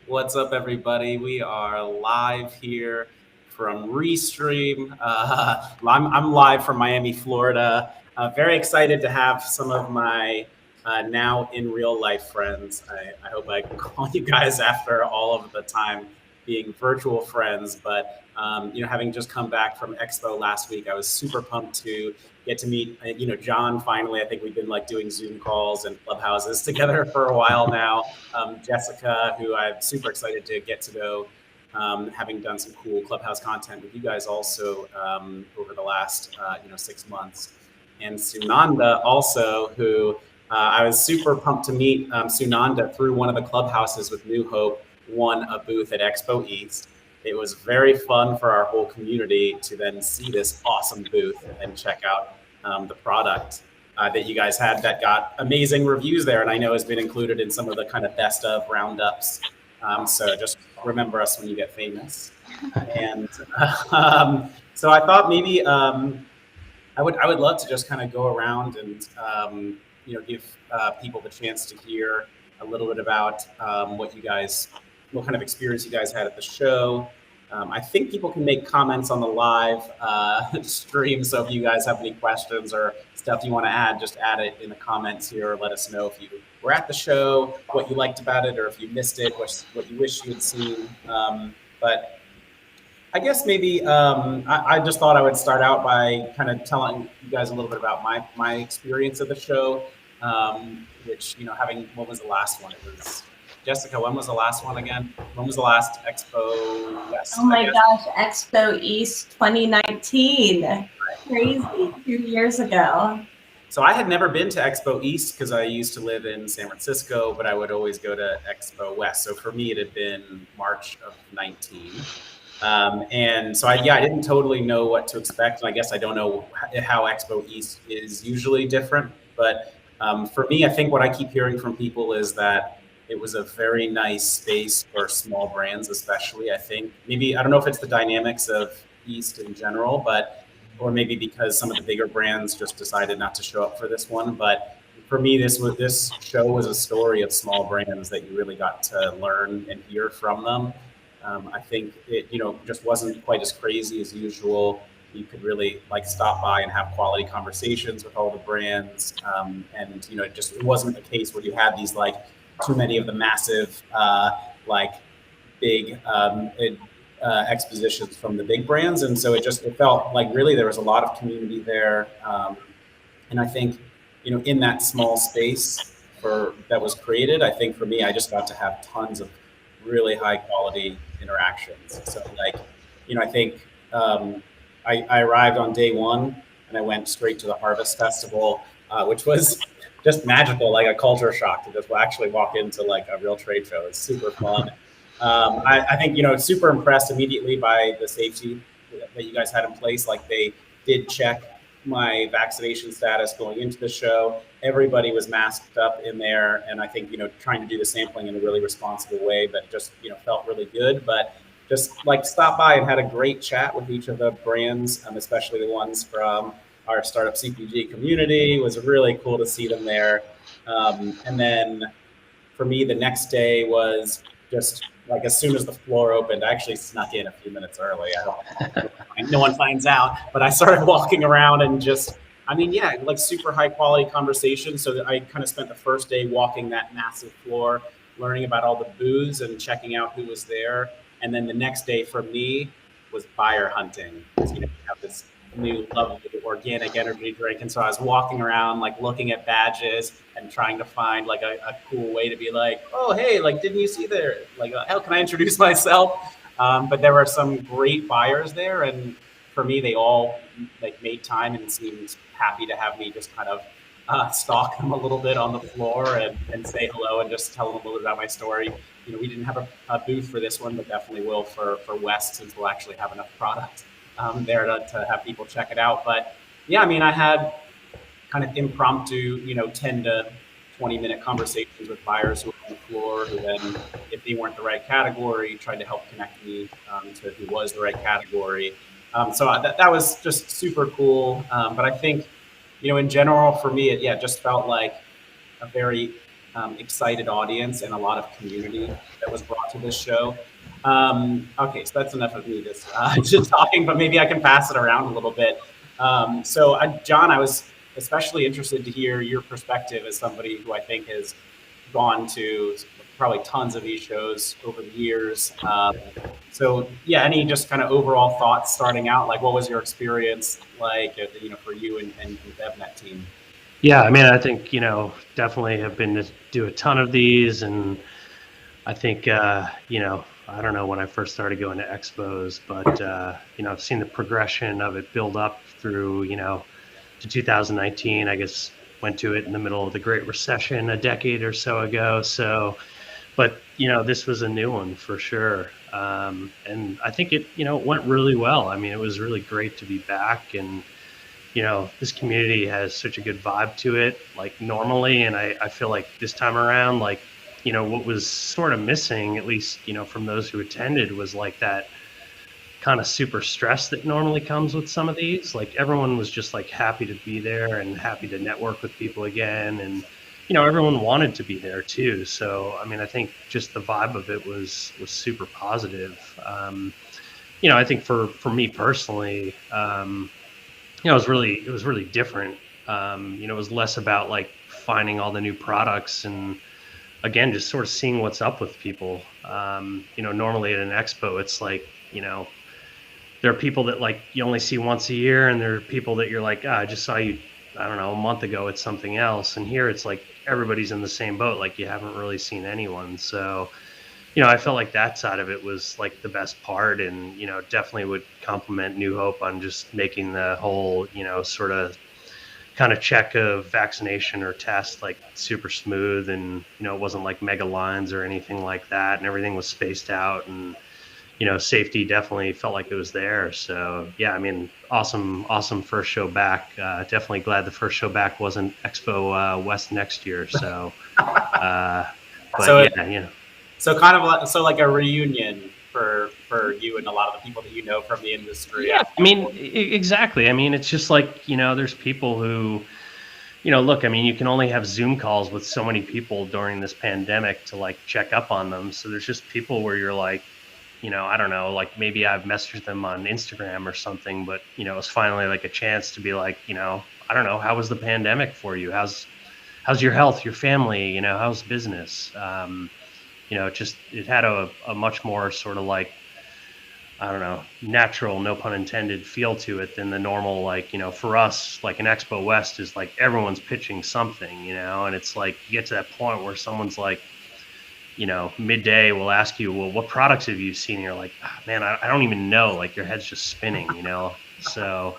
What's up, everybody? We are live here from Restream. I'm live from Miami, Florida. Very excited to have some of my now in real life friends. I hope I can call you guys after all of the time being virtual friends. But having just come back from Expo last week, I was super pumped to get to meet John finally. I think we've been like doing Zoom calls and clubhouses together for a while now. Jessica, who I'm super excited to get to know, having done some cool clubhouse content with you guys also over the last 6 months, and Sunanda also, who I was super pumped to meet. Sunanda through one of the clubhouses with New Hope won a booth at Expo East. It was very fun for our whole community to then see this awesome booth and check out the product that you guys had that got amazing reviews there, and I know has been included in some of the kind of best of roundups. So just remember us when you get famous. And so I thought maybe I would love to just kind of go around and give people the chance to hear a little bit about what kind of experience you guys had at the show. I think people can make comments on the live stream. So if you guys have any questions or stuff you want to add, just add it in the comments here. Or let us know if you were at the show, what you liked about it, or if you missed it, what you wish you had seen. But I guess maybe I just thought I would start out by kind of telling you guys a little bit about my experience at the show, which, what was the last one? It was Jessica, when was the last one again? When was the last Expo West? Oh my gosh, Expo East 2019. Crazy, 2 years ago. So I had never been to Expo East because I used to live in San Francisco, but I would always go to Expo West. So for me, it had been March of 19. And so I didn't totally know what to expect. And I guess I don't know how Expo East is usually different. But for me, I think what I keep hearing from people is that it was a very nice space for small brands, especially. I think maybe, I don't know if it's the dynamics of East in general, or maybe because some of the bigger brands just decided not to show up for this one. But for me, this show was a story of small brands that you really got to learn and hear from them. I think it, just wasn't quite as crazy as usual. You could really stop by and have quality conversations with all the brands. And, it wasn't a case where you had these too many of the massive, big expositions from the big brands. And so it felt like really there was a lot of community there. And I think, in that small space that was created, I think for me, I just got to have tons of really high quality interactions. So I think I arrived on day one and I went straight to the Harvest Festival, which was just magical, like a culture shock to just actually walk into a real trade show. It's super fun. I think, super impressed immediately by the safety that you guys had in place. They did check my vaccination status going into the show. Everybody was masked up in there. And I think, trying to do the sampling in a really responsible way, but just, felt really good. But just stopped by and had a great chat with each of the brands, especially the ones from our startup CPG community. It was really cool to see them there. And then for me, the next day was just as soon as the floor opened, I actually snuck in a few minutes early. No one finds out, but I started walking around and super high quality conversation. So I kind of spent the first day walking that massive floor, learning about all the booths and checking out who was there. And then the next day for me was buyer hunting. We have this new lovely organic energy drink, and so I was walking around looking at badges and trying to find a cool way to be oh hey, didn't you see there, how can I introduce myself? But there were some great buyers there, and for me they all made time and seemed happy to have me just kind of stalk them a little bit on the floor and say hello and just tell them a little bit about my story. We didn't have a booth for this one, but definitely will for West, since we'll actually have enough product there to have people check it out. But yeah, I had kind of impromptu, 10 to 20-minute conversations with buyers who were on the floor, who then, if they weren't the right category, tried to help connect me to who was the right category. So that was just super cool. But I think, in general, for me, it just felt like a very excited audience and a lot of community that was brought to this show. Okay, so that's enough of me just talking, but maybe I can pass it around a little bit. John, I was especially interested to hear your perspective as somebody who I think has gone to probably tons of these shows over the years. So yeah, any just kind of overall thoughts starting out? Like, what was your experience like, for you and the DevNet team? Yeah, I mean, I think, definitely have been to do a ton of these. And I think, I don't know when I first started going to expos, but, I've seen the progression of it build up through, to 2019. I guess went to it in the middle of the Great Recession a decade or so ago. So, but, this was a new one for sure. And I think it, went really well. I mean, it was really great to be back. And, this community has such a good vibe to it, like normally. And I feel like this time around, like, what was sort of missing, at least, from those who attended, was like that kind of super stress that normally comes with some of these. Like everyone was just like happy to be there and happy to network with people again. And, everyone wanted to be there too. So, I mean, I think just the vibe of it was super positive. I think for me personally, it was really different. It was less about like finding all the new products and again, just sort of seeing what's up with people. Normally at an expo, it's like, there are people that like you only see once a year, and there are people that you're like, I just saw you, I don't know, a month ago at something else. And here it's like everybody's in the same boat, like you haven't really seen anyone. So, I felt like that side of it was like the best part, and, definitely would compliment New Hope on just making the whole, sort of kind of check of vaccination or test like super smooth. And, it wasn't like mega lines or anything like that. And everything was spaced out, and, safety definitely felt like it was there. So yeah, I mean, awesome first show back. Definitely glad the first show back wasn't Expo West next year. So, but So yeah, So kind of like a reunion for you and a lot of the people that you know from the industry. Yeah, I mean, exactly. I mean, it's just like, there's people who, look, I mean, you can only have Zoom calls with so many people during this pandemic to like check up on them. So there's just people where you're like, I don't know, like maybe I've messaged them on Instagram or something, but, it's finally like a chance to be like, I don't know, how was the pandemic for you? How's your health, your family, how's business? It had a much more sort of like, I don't know, natural, no pun intended, feel to it than the normal, like, for us, like an Expo West is like everyone's pitching something, and it's like you get to that point where someone's like, midday will ask you, well, what products have you seen? And you're like, man, I don't even know. Like your head's just spinning, So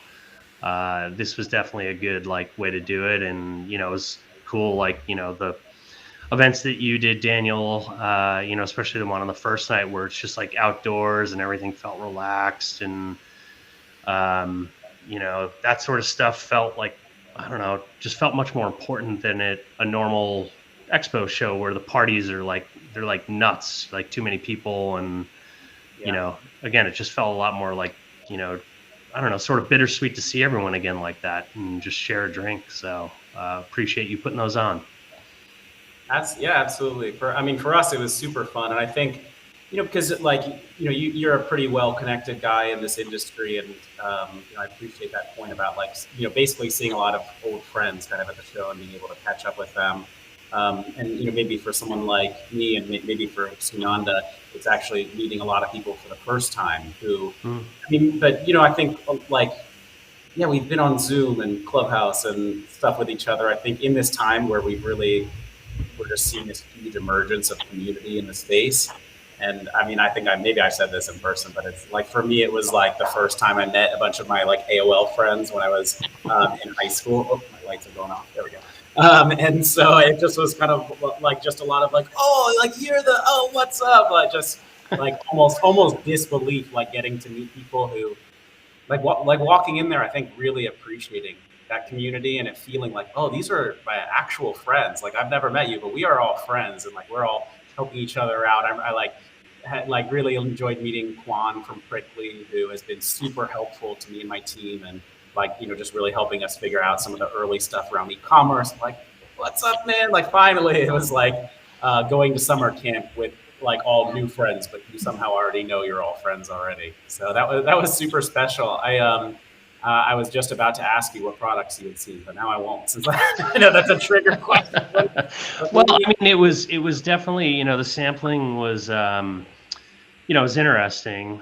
this was definitely a good like way to do it. And, it was cool. Like, the events that you did, Daniel, especially the one on the first night where it's just like outdoors and everything felt relaxed. And, that sort of stuff felt like, I don't know, just felt much more important than a normal expo show where the parties are like, they're like nuts, like too many people. And, again, it just felt a lot more like, I don't know, sort of bittersweet to see everyone again like that and just share a drink. So appreciate you putting those on. Absolutely. For us, it was super fun. And I think, because like, you're a pretty well-connected guy in this industry. And, I appreciate that point about like, basically seeing a lot of old friends kind of at the show and being able to catch up with them. And, maybe for someone like me and maybe for Sunanda, it's actually meeting a lot of people for the first time who, I think like, yeah, we've been on Zoom and Clubhouse and stuff with each other. I think in this time where we're just seeing this huge emergence of community in the space. And I think maybe I said this in person, but it's like, for me, it was like the first time I met a bunch of my like AOL friends when I was in high school. Oh, my lights are going off. There we go. And so it just was kind of like just a lot of like, oh, like what's up? Like just like almost disbelief, like getting to meet people who like walking in there, I think really appreciating that community and it feeling like, oh, these are my actual friends. Like I've never met you, but we are all friends and like we're all helping each other out. I like really enjoyed meeting Kwan from Prickly, who has been super helpful to me and my team, and like just really helping us figure out some of the early stuff around e-commerce. Like what's up, man? Like finally, it was like going to summer camp with like all new friends, but you somehow already know you're all friends already. So that was super special. I was just about to ask you what products you had seen, but now I won't since I know that's a trigger question. But Well, maybe, I mean, it was definitely, the sampling was, it was interesting.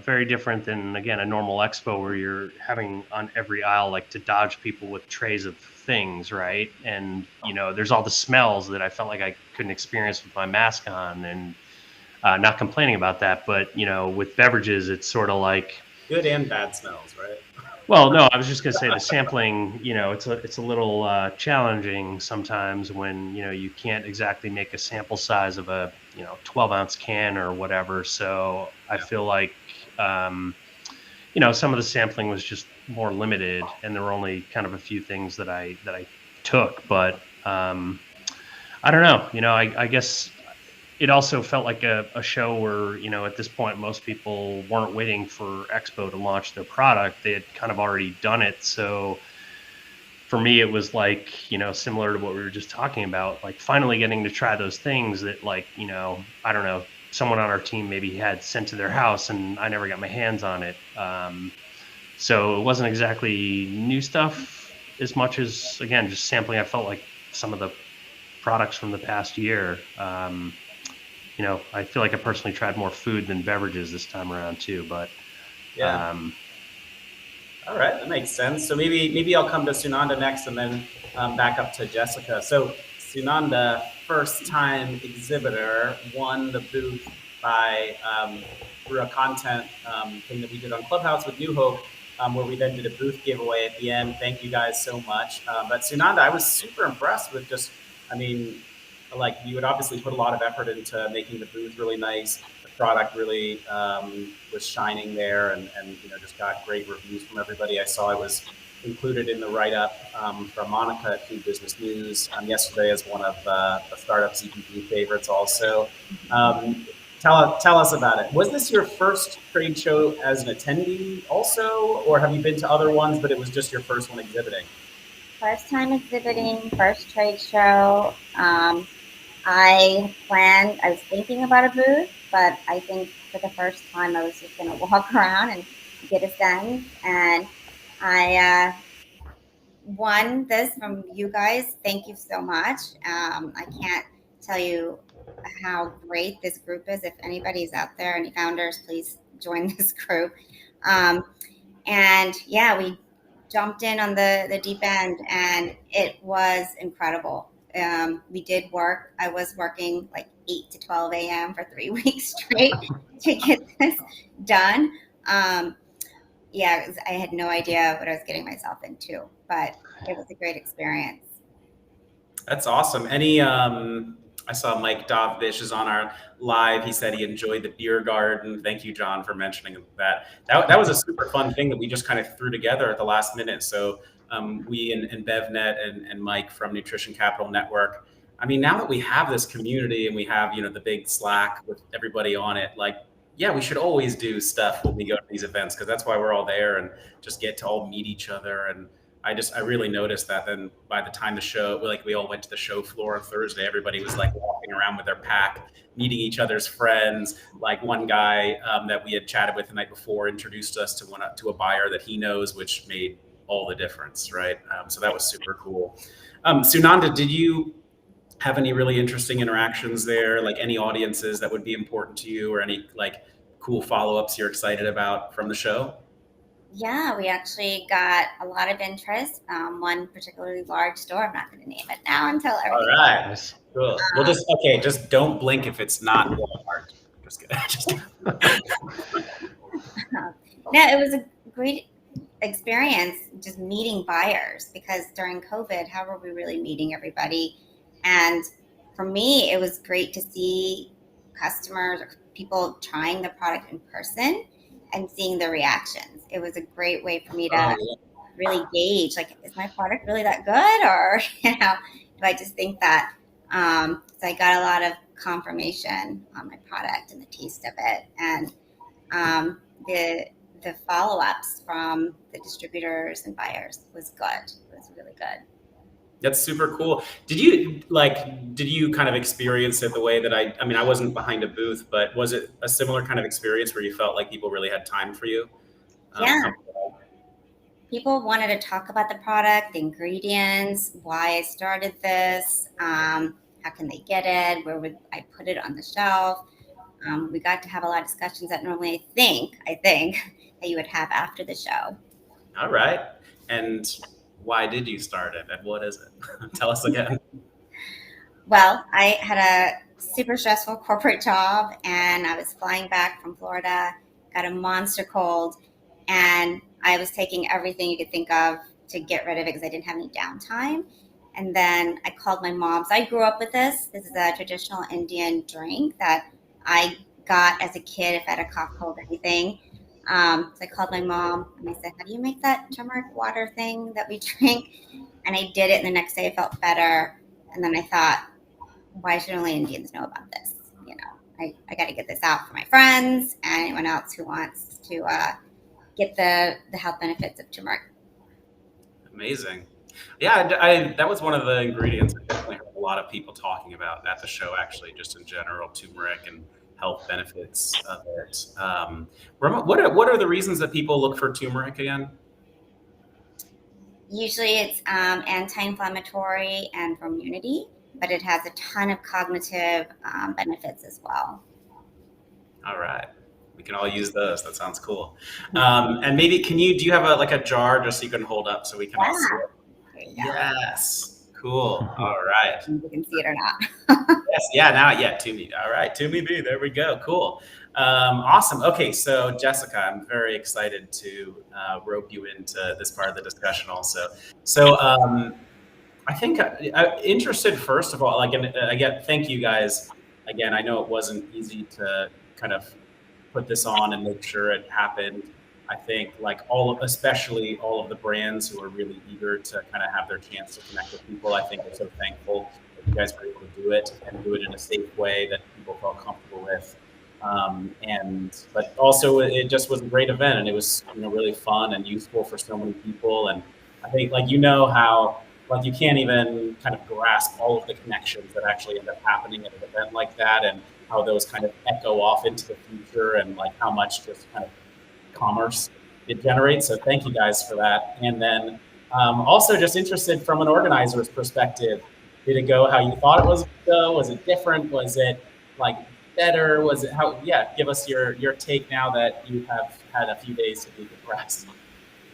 Very different than, again, a normal expo where you're having on every aisle like to dodge people with trays of things, right? And there's all the smells that I felt like I couldn't experience with my mask on, and not complaining about that. But with beverages, it's sort of like, good and bad smells, right? well, no, I was just gonna say the sampling, it's a little challenging sometimes when you can't exactly make a sample size of a 12-ounce can or whatever. So I Yeah. feel like some of the sampling was just more limited, and there were only kind of a few things that I took. But I don't know. I guess it also felt like a show where, at this point, most people weren't waiting for Expo to launch their product. They had kind of already done it. So for me, it was like, similar to what we were just talking about, like finally getting to try those things that, like, I don't know, someone on our team maybe had sent to their house and I never got my hands on it. So it wasn't exactly new stuff as much as, again, just sampling. I felt like some of the products from the past year. I feel like I personally tried more food than beverages this time around too. But Yeah. um, All right, that makes sense. So maybe I'll come to Sunanda next, and then back up to Jessica. So Sunanda, first time exhibitor, won the booth by through a content thing that we did on Clubhouse with New Hope, where we then did a booth giveaway at the end. Thank you guys so much. But Sunanda, I was super impressed with just, I mean, like you would obviously put a lot of effort into making the booth really nice. The product really was shining there, and just got great reviews from everybody. I saw it was included in the write-up from Monica at Food Business News yesterday as one of the startup CPG favorites. Also, um, tell us about it. Was this your first trade show as an attendee, also, or have you been to other ones, but it was just your first one exhibiting? First time exhibiting, first trade show. I was thinking about a booth, but I think for the first time I was just going to walk around and get a sense. And I won this from you guys. Thank you so much. I can't tell you how great this group is. If anybody's out there, any founders, please join this group. Um, and yeah, we jumped in on the deep end, and it was incredible. We did work. I was working like 8 to 12 a.m. for 3 weeks straight to get this done. Yeah, I had no idea what I was getting myself into, but it was a great experience. That's awesome. I saw Mike Dovbish is on our live. He said he enjoyed the beer garden. Thank you, John, for mentioning that. That was a super fun thing that we just kind of threw together at the last minute. So we and BevNet and Mike from Nutrition Capital Network. I mean, now that we have this community and we have, the big Slack with everybody on it, like, yeah, we should always do stuff when we go to these events because that's why we're all there and just get to all meet each other. And I really noticed that then by the time the show, like we all went to the show floor on Thursday, everybody was like walking around with their pack, meeting each other's friends. Like one guy that we had chatted with the night before introduced us to a buyer that he knows, which made all the difference, right? So that was super cool. Sunanda, did you have any really interesting interactions there? Like any audiences that would be important to you, or any like cool follow-ups you're excited about from the show? Yeah, we actually got a lot of interest. One particularly large store. I'm not going to name it now until All everything. right. nice. Cool. We'll just don't blink if it's not Walmart. Just kidding. Just kidding. No, it was a great experience just meeting buyers, because during COVID, how were we really meeting everybody? And for me, it was great to see customers or people trying the product in person and seeing the reactions. It was a great way for me to Oh, really gauge, like, is my product really that good, or do I just think that? So I got a lot of confirmation on my product and the taste of it, and um, the the follow ups from the distributors and buyers was good. It was really good. That's super cool. Did you kind of experience it the way that I mean, I wasn't behind a booth, but was it a similar kind of experience where you felt like people really had time for you? Yeah. Come- People wanted to talk about the product, the ingredients, why I started this, how can they get it, where would I put it on the shelf. We got to have a lot of discussions that normally I think that you would have after the show. All right. And why did you start it and what is it? Tell us again. Well, I had a super stressful corporate job and I was flying back from Florida, got a monster cold, and I was taking everything you could think of to get rid of it because I didn't have any downtime. And then I called my mom. So I grew up with this. This is a traditional Indian drink that I got as a kid if I had a cough, cold, anything. So I called my mom and I said, how do you make that turmeric water thing that we drink? And I did it. And the next day I felt better. And then I thought, why should only Indians know about this? You know, I got to get this out for my friends and anyone else who wants to get the health benefits of turmeric. Amazing. Yeah, that was one of the ingredients I definitely heard a lot of people talking about at the show, actually, just in general, turmeric and health benefits of it. What are the reasons that people look for turmeric again? Usually it's anti-inflammatory and for immunity, but it has a ton of cognitive benefits as well. All right. We can all use those. That sounds cool. And maybe do you have a jar just so you can hold up so we can all see it? There you go. Yes. Cool. All right. If you can see it or not. Yes. Yeah. Now, yeah. To me. All right. To me. There we go. Cool. Awesome. Okay. So Jessica, I'm very excited to rope you into this part of the discussion also. So I think I'm interested, first of all, again, thank you guys. Again, I know it wasn't easy to kind of put this on and make sure it happened. I think especially all of the brands who are really eager to kind of have their chance to connect with people. I think we're so thankful that you guys were able to do it and do it in a safe way that people felt comfortable with. But also it just was a great event and it was, really fun and useful for so many people. And I think how you can't even kind of grasp all of the connections that actually end up happening at an event like that and how those kind of echo off into the future and how much just kind of commerce it generates. So thank you guys for that. And then also just interested from an organizer's perspective, did it go how you thought it was going to go? Was it different? Was it better? Was it how? Yeah, give us your take now that you have had a few days to decompress.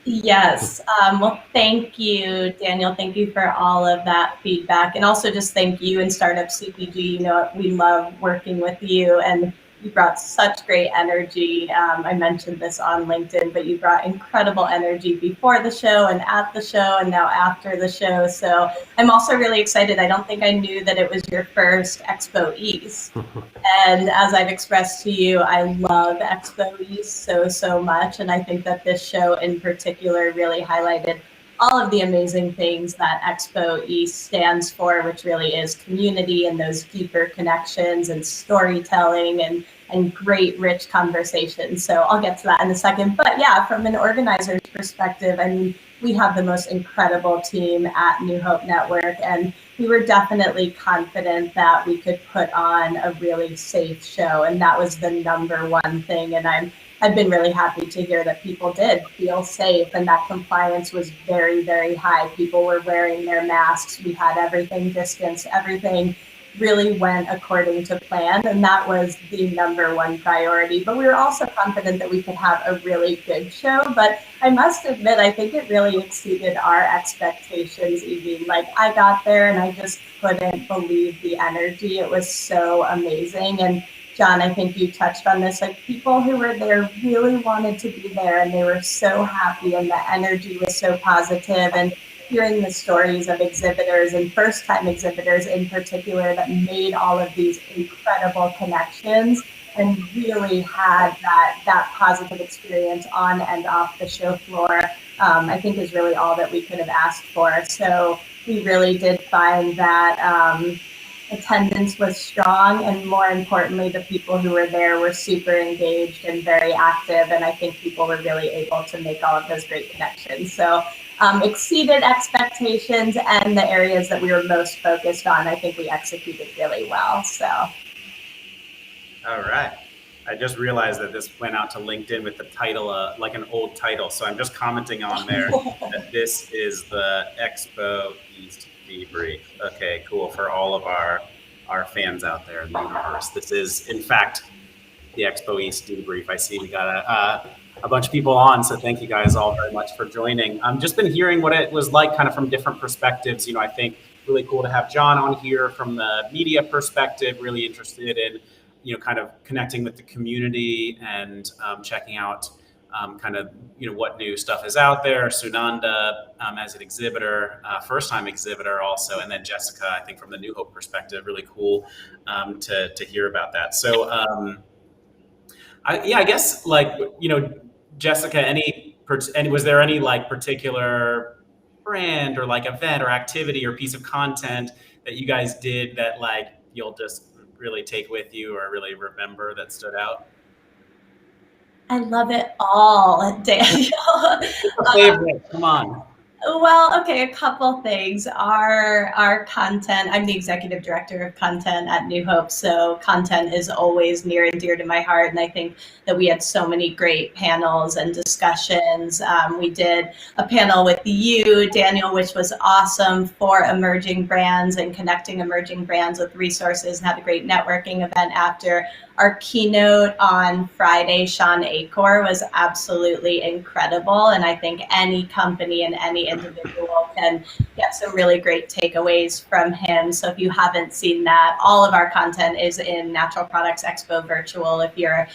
Yes. Well, thank you, Daniel. Thank you for all of that feedback. And also just thank you and Startup CPG. We love working with you and you brought such great energy. I mentioned this on LinkedIn, but you brought incredible energy before the show and at the show and now after the show. So I'm also really excited. I don't think I knew that it was your first Expo East. And as I've expressed to you, I love Expo East so much. And I think that this show in particular really highlighted all of the amazing things that Expo East stands for, which really is community and those deeper connections and storytelling and great, rich conversations. So I'll get to that in a second. But yeah, from an organizer's perspective, I mean, we have the most incredible team at New Hope Network, and we were definitely confident that we could put on a really safe show. And that was the number one thing. And I've been really happy to hear that people did feel safe and that compliance was very, very high. People were wearing their masks. We had everything distanced. Everything really went according to plan. And that was the number one priority. But we were also confident that we could have a really good show. But I must admit, I think it really exceeded our expectations, Evie. I got there and I just couldn't believe the energy. It was so amazing. And John, I think you touched on this, people who were there really wanted to be there and they were so happy and the energy was so positive. And hearing the stories of exhibitors and first-time exhibitors in particular that made all of these incredible connections and really had that positive experience on and off the show floor, I think is really all that we could have asked for. So we really did find that attendance was strong, and more importantly, the people who were there were super engaged and very active, and I think people were really able to make all of those great connections. So exceeded expectations, and the areas that we were most focused on, I think we executed really well. So. All right. I just realized that this went out to LinkedIn with the title, like an old title. So I'm just commenting on there that this is the Expo East debrief. Okay, cool. For all of our fans out there in the universe, this is, in fact, the Expo East debrief. I see we got a bunch of people on, so thank you guys all very much for joining. I've just been hearing what it was like kind of from different perspectives. I think really cool to have John on here from the media perspective, really interested in, kind of connecting with the community and checking out kind of, what new stuff is out there. Sunanda as an exhibitor, first-time exhibitor also, and then Jessica, I think from the New Hope perspective, really cool to hear about that. So I guess Jessica, was there any like particular brand or like event or activity or piece of content that you guys did that like you'll just really take with you or really remember that stood out? I love it all, Daniel. Favorite, come on. Well, okay, a couple things. Our content, I'm the executive director of content at New Hope, so content is always near and dear to my heart. And I think that we had so many great panels and discussions. We did a panel with you, Daniel, which was awesome for emerging brands and connecting emerging brands with resources, and had a great networking event after. Our keynote on Friday, Sean Acor, was absolutely incredible. And I think any company and any individual can get some really great takeaways from him. So if you haven't seen that, all of our content is in Natural Products Expo Virtual if you're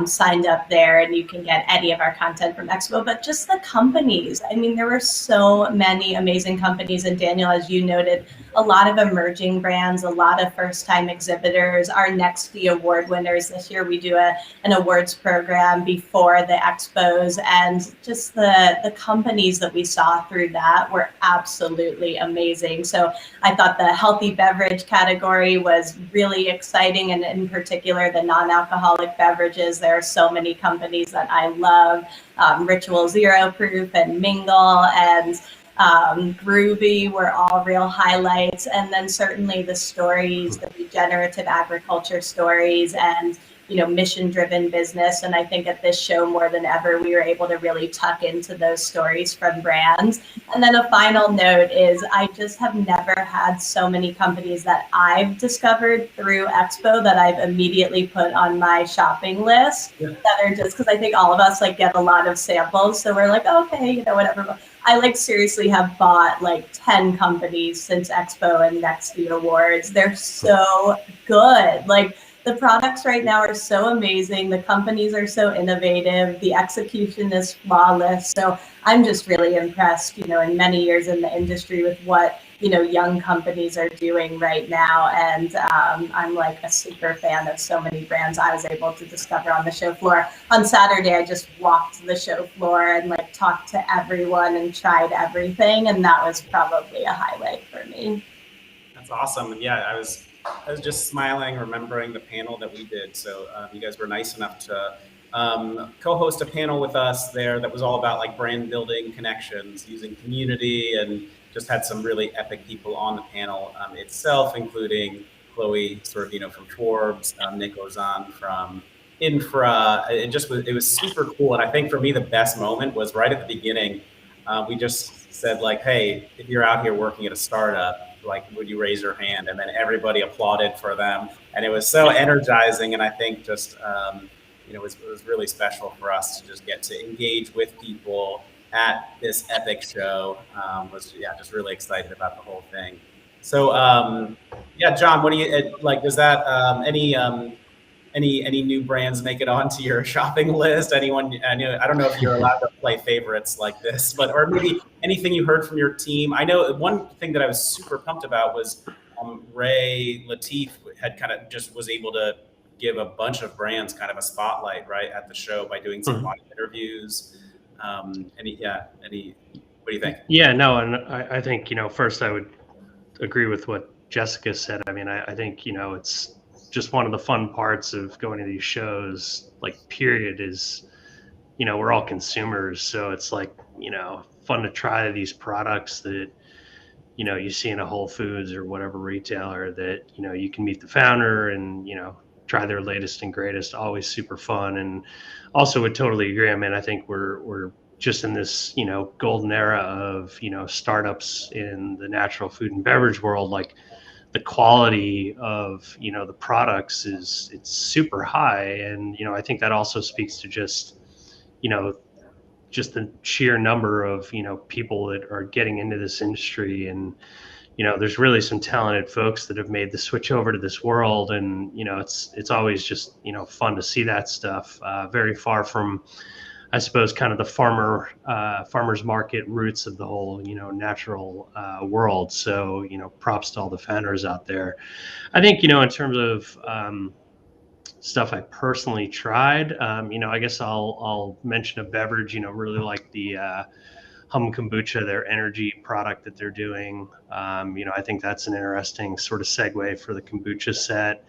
signed up there, and you can get any of our content from Expo. But just the companies, I mean, there were so many amazing companies. And Daniel, as you noted, a lot of emerging brands, a lot of first-time exhibitors. Our next award winners this year, we do an awards program before the expos, and just the companies that we saw through that were absolutely amazing. So I thought the healthy beverage category was really exciting, and in particular the non-alcoholic beverages. There are so many companies that I love, Ritual Zero Proof and Mingle and Groovy were all real highlights. And then certainly the stories, the regenerative agriculture stories, and mission-driven business. And I think at this show more than ever, we were able to really tuck into those stories from brands. And then a final note is I just have never had so many companies that I've discovered through Expo that I've immediately put on my shopping list that are just, because I think all of us like get a lot of samples. So we're like, okay, whatever. I like seriously have bought like 10 companies since Expo and Next Awards. They're so good. Like, the products right now are so amazing. The companies are so innovative. The execution is flawless. So I'm just really impressed, in many years in the industry with what, young companies are doing right now. And I'm like a super fan of so many brands I was able to discover on the show floor. On Saturday, I just walked the show floor and like talked to everyone and tried everything. And that was probably a highlight for me. That's awesome. Yeah, I was just smiling, remembering the panel that we did. So you guys were nice enough to co-host a panel with us there that was all about like brand building connections using community, and just had some really epic people on the panel itself, including Chloe, sort of, from Forbes, Nick Ozan from Infra. It was super cool. And I think for me, the best moment was right at the beginning. We just said like, hey, if you're out here working at a startup, like, would you raise your hand? And then everybody applauded for them. And it was so energizing. And I think just, it was really special for us to just get to engage with people at this epic show. Just really excited about the whole thing. So, John, what do you like? Does that any new brands make it onto your shopping list? Anyone? I don't know if you're allowed to play favorites like this, or maybe anything you heard from your team. I know one thing that I was super pumped about was Ray Latif had kind of just was able to give a bunch of brands kind of a spotlight right at the show by doing some live interviews. What do you think? Yeah, no, and I think, first I would agree with what Jessica said. I mean, I think, it's just one of the fun parts of going to these shows, like, period, is, we're all consumers. So it's like, fun to try these products that, you know, you see in a Whole Foods or whatever retailer that, you know, you can meet the founder and, you know, try their latest and greatest. Always super fun. And also would totally agree. I mean, I think we're just in this, you know, golden era of, you know, startups in the natural food and beverage world. Like the quality of, you know, the products it's super high. And, you know, I think that also speaks to just, you know, just the sheer number of, you know, people that are getting into this industry. And, you know, there's really some talented folks that have made the switch over to this world. And, you know, it's always just, you know, fun to see that stuff. Very far from, I suppose, kind of the farmer's market roots of the whole, you know, natural world. So, you know, props to all the founders out there. I think, you know, in terms of stuff I personally tried, you know, I guess I'll mention a beverage. You know, really like the Hum Kombucha, their energy product that they're doing. You know, I think that's an interesting sort of segue for the kombucha set.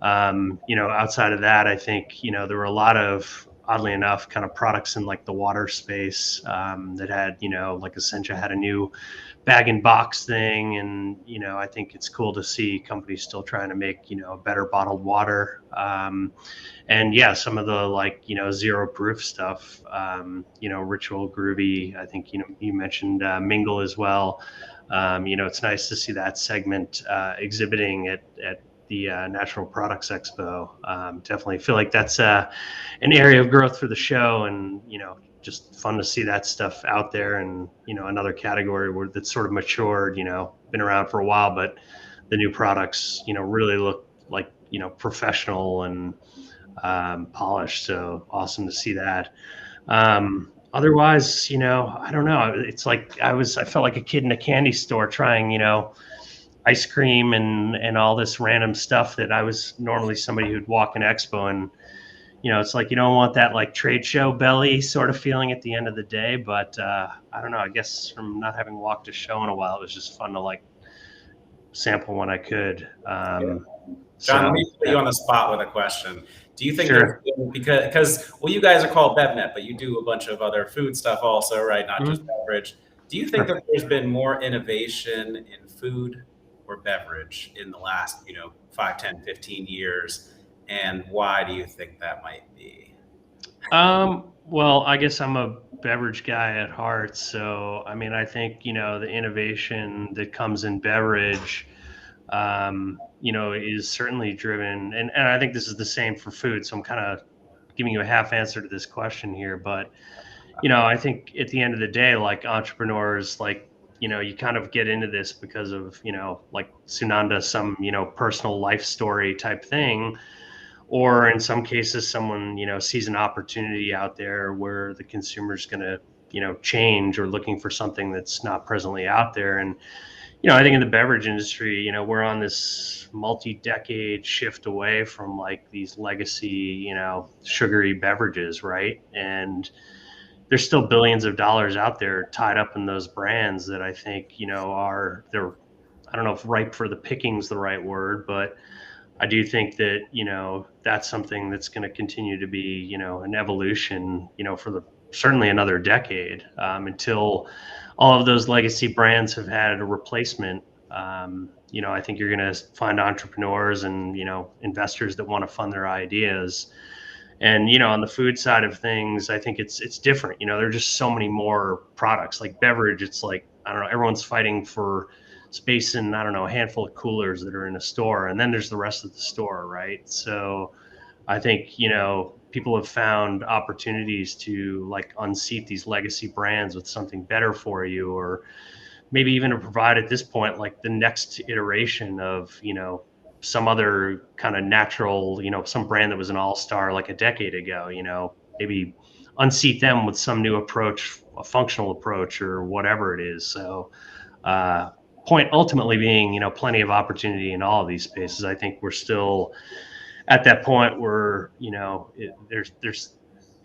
You know, outside of that, I think, you know, there were a lot of, oddly enough, kind of products in like the water space that had, you know, like Essentia had a new bag and box thing. And, you know, I think it's cool to see companies still trying to make, you know, better bottled water. And yeah, some of the like, you know, zero proof stuff, you know, Ritual, Groovy, I think, you know, you mentioned Mingle as well. You know, it's nice to see that segment exhibiting at the Natural Products Expo. Definitely feel like that's an area of growth for the show, and, you know, just fun to see that stuff out there. And, you know, another category where that's sort of matured, you know, been around for a while, but the new products, you know, really look like, you know, professional and polished. So awesome to see that. Otherwise, you know, I don't know. It's like I felt like a kid in a candy store trying, you know, ice cream and all this random stuff that I was normally somebody who'd walk in Expo. And, you know, it's like you don't want that like trade show belly sort of feeling at the end of the day. But I don't know. I guess from not having walked a show in a while, it was just fun to like sample when I could. John, let me put you on the spot with a question. Do you think Sure. because well, you guys are called BevNet, but you do a bunch of other food stuff also, right? Not just beverage. Do you think that there's been more innovation in food or beverage in the last, you know, 5, 10, 15 years? And why do you think that might be? Well, I guess I'm a beverage guy at heart. So, I mean, I think, you know, the innovation that comes in beverage, you know, is certainly driven. And I think this is the same for food. So I'm kind of giving you a half answer to this question here. But, you know, I think at the end of the day, like entrepreneurs, like, you know, you kind of get into this because of, you know, like Sunanda, some, you know, personal life story type thing. Or in some cases, someone, you know, sees an opportunity out there where the consumer's going to, you know, change or looking for something that's not presently out there. And, you know, I think in the beverage industry, you know, we're on this multi-decade shift away from like these legacy, you know, sugary beverages, right? And there's still billions of dollars out there tied up in those brands that I think, you know, they're, I don't know if ripe for the picking's the right word, but I do think that, you know, that's something that's going to continue to be, you know, an evolution, you know, for certainly another decade, until all of those legacy brands have had a replacement. You know, I think you're going to find entrepreneurs and, you know, investors that want to fund their ideas. And, you know, on the food side of things, I think it's different. You know, there are just so many more products. Like beverage, it's like, I don't know, everyone's fighting for space in, I don't know, a handful of coolers that are in a store. And then there's the rest of the store, right? So I think, you know, people have found opportunities to like unseat these legacy brands with something better for you, or maybe even to provide at this point, like the next iteration of, you know, some other kind of natural, you know, some brand that was an all-star like a decade ago, you know, maybe unseat them with some new approach, a functional approach or whatever it is. So, point ultimately being, you know, plenty of opportunity in all of these spaces. I think we're still at that point where, you know, there's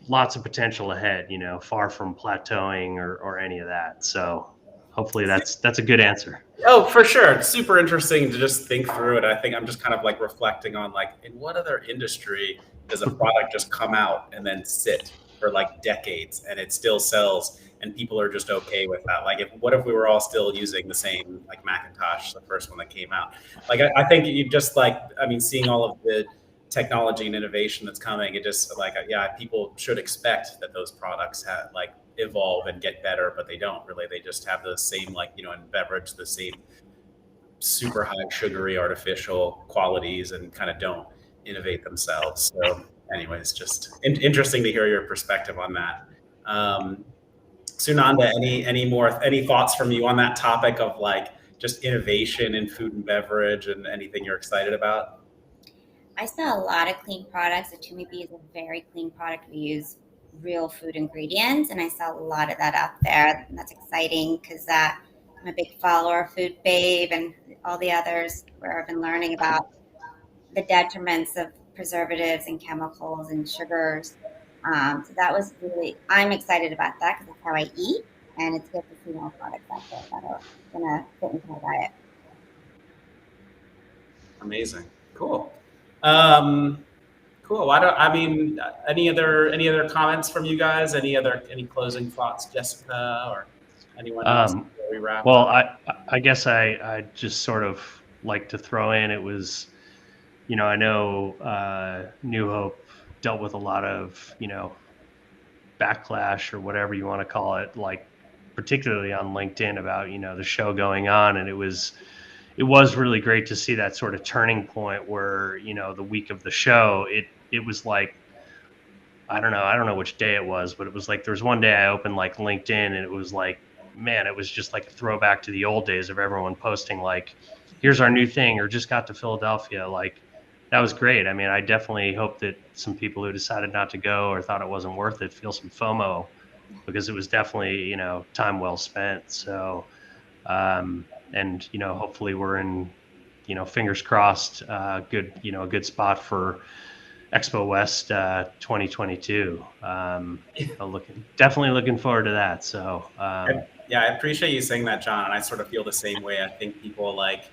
lots of potential ahead, you know, far from plateauing or any of that. So hopefully that's a good answer. Oh, for sure. It's super interesting to just think through it. I think I'm just kind of like reflecting on like, in what other industry does a product just come out and then sit for like decades and it still sells and people are just okay with that. Like what if we were all still using the same like Macintosh, the first one that came out? Like I think you just like, I mean, seeing all of the technology and innovation that's coming, it just like, yeah, people should expect that those products have like evolve and get better, but they don't really. They just have the same, like, you know, in beverage, the same super high sugary artificial qualities and kind of don't innovate themselves. So anyways, just interesting to hear your perspective on that. Sunanda, any thoughts from you on that topic of like just innovation in food and beverage and anything you're excited about? I saw a lot of clean products. The Tumibee is a very clean product. We use real food ingredients, and I saw a lot of that out there. And that's exciting because I'm a big follower of Food Babe and all the others where I've been learning about the detriments of preservatives and chemicals and sugars. So that was really, I'm excited about that because it's how I eat, and it's good to see more products out there that are going to fit into my diet. Amazing. Cool. Cool. I mean, any other comments from you guys? Any closing thoughts, Jessica or anyone else before we wrap? Well, I guess I just sort of like to throw in, it was, you know, I know New Hope dealt with a lot of, you know, backlash or whatever you want to call it, like particularly on LinkedIn about, you know, the show going on. And it was really great to see that sort of turning point where, you know, the week of the show, it was like, I don't know which day it was, but it was like, there was one day I opened like LinkedIn and it was like, man, it was just like a throwback to the old days of everyone posting like, here's our new thing, or just got to Philadelphia. Like, that was great. I mean, I definitely hope that some people who decided not to go or thought it wasn't worth it feel some FOMO, because it was definitely, you know, time well spent. So, and, you know, hopefully we're in, you know, fingers crossed, good, you know, a good spot for Expo West 2022. Definitely looking forward to that. So, yeah, I appreciate you saying that, John. And I sort of feel the same way. I think people like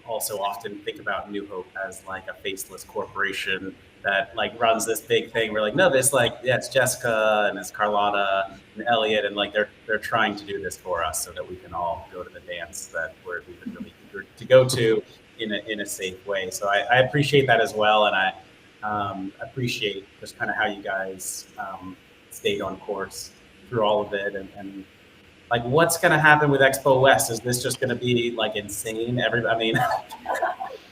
also often think about New Hope as like a faceless corporation that like runs this big thing. We're like, no, this like, yeah, it's Jessica and it's Carlotta and Elliot, and like they're trying to do this for us so that we can all go to the dance that we've been really eager to go to in a safe way. So I appreciate that as well, and I appreciate just kind of how you guys stayed on course through all of it, and like what's going to happen with Expo West? Is this just going to be like insane? I mean, now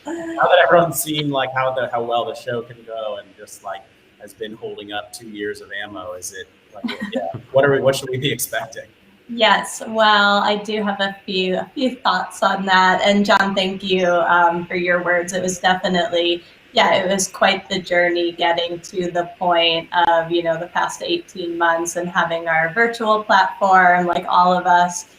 that everyone's seen like how well the show can go and just like has been holding up 2 years of ammo, is it like, yeah, what should we be expecting? Yes, well, I do have a few thoughts on that. And John, thank you for your words. It was definitely, yeah, it was quite the journey getting to the point of, you know, the past 18 months and having our virtual platform, like all of us,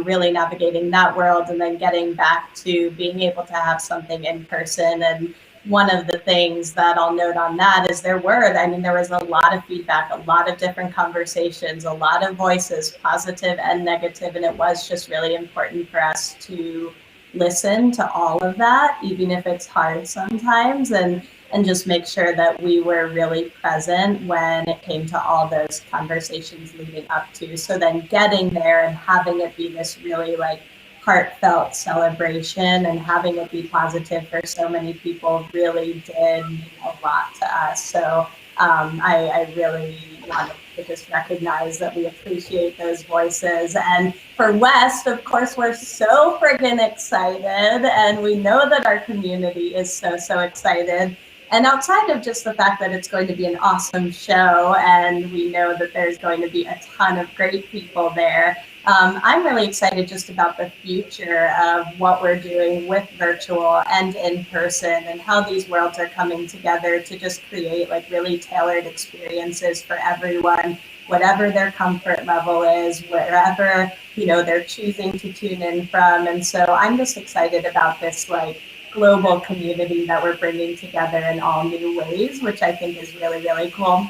really navigating that world and then getting back to being able to have something in person. And one of the things that I'll note on that is there was a lot of feedback, a lot of different conversations, a lot of voices, positive and negative. And it was just really important for us to listen to all of that, even if it's hard sometimes, and just make sure that we were really present when it came to all those conversations leading up to. So then getting there and having it be this really like heartfelt celebration and having it be positive for so many people really did mean a lot to us. So I really wanted to just recognize that we appreciate those voices. And for West, of course, we're so friggin' excited, and we know that our community is so excited. And outside of just the fact that it's going to be an awesome show and we know that there's going to be a ton of great people there, I'm really excited just about the future of what we're doing with virtual and in person, and how these worlds are coming together to just create like really tailored experiences for everyone, whatever their comfort level is, wherever, you know, they're choosing to tune in from. And so I'm just excited about this like global community that we're bringing together in all new ways, which I think is really, really cool.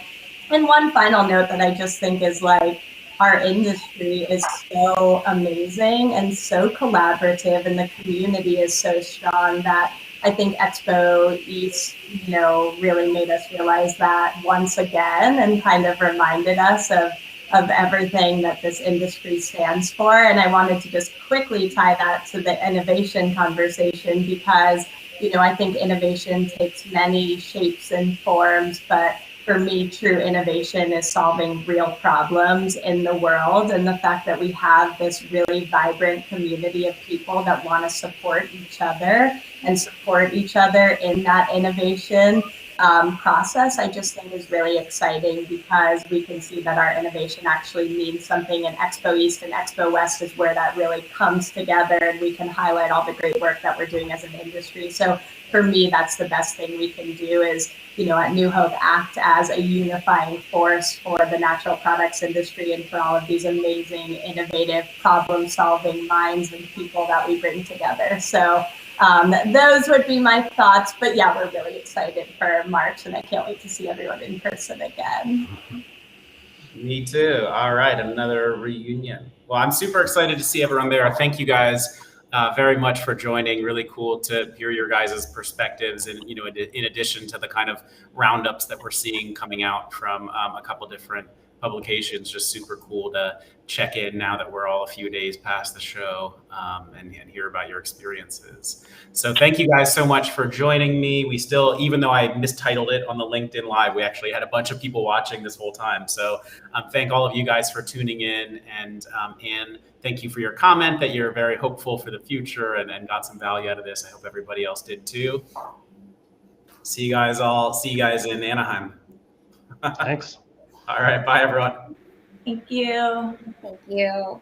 And one final note that I just think is like, our industry is so amazing and so collaborative, and the community is so strong that I think Expo East, really made us realize that once again and kind of reminded us of everything that this industry stands for. And I wanted to just quickly tie that to the innovation conversation because, I think innovation takes many shapes and forms, but for me, true innovation is solving real problems in the world. And the fact that we have this really vibrant community of people that want to support each other and support each other in that innovation process, I just think is really exciting because we can see that our innovation actually means something. And Expo East and Expo West is where that really comes together, and we can highlight all the great work that we're doing as an industry. So for me, that's the best thing we can do is, at New Hope, act as a unifying force for the natural products industry and for all of these amazing, innovative, problem-solving minds and people that we bring together. So those would be my thoughts. But yeah, we're really excited for March, and I can't wait to see everyone in person again. Me too. All right, another reunion. Well, I'm super excited to see everyone there. Thank you guys very much for joining. Really cool to hear your guys' perspectives, and in addition to the kind of roundups that we're seeing coming out from a couple different publications. Just super cool to check in now that we're all a few days past the show and hear about your experiences. So thank you guys so much for joining me. We still, even though I mistitled it on the LinkedIn Live, we actually had a bunch of people watching this whole time. So thank all of you guys for tuning in, and thank you for your comment that you're very hopeful for the future and got some value out of this. I hope everybody else did too. See you guys in Anaheim. Thanks. All right. Bye, everyone. Thank you. Thank you.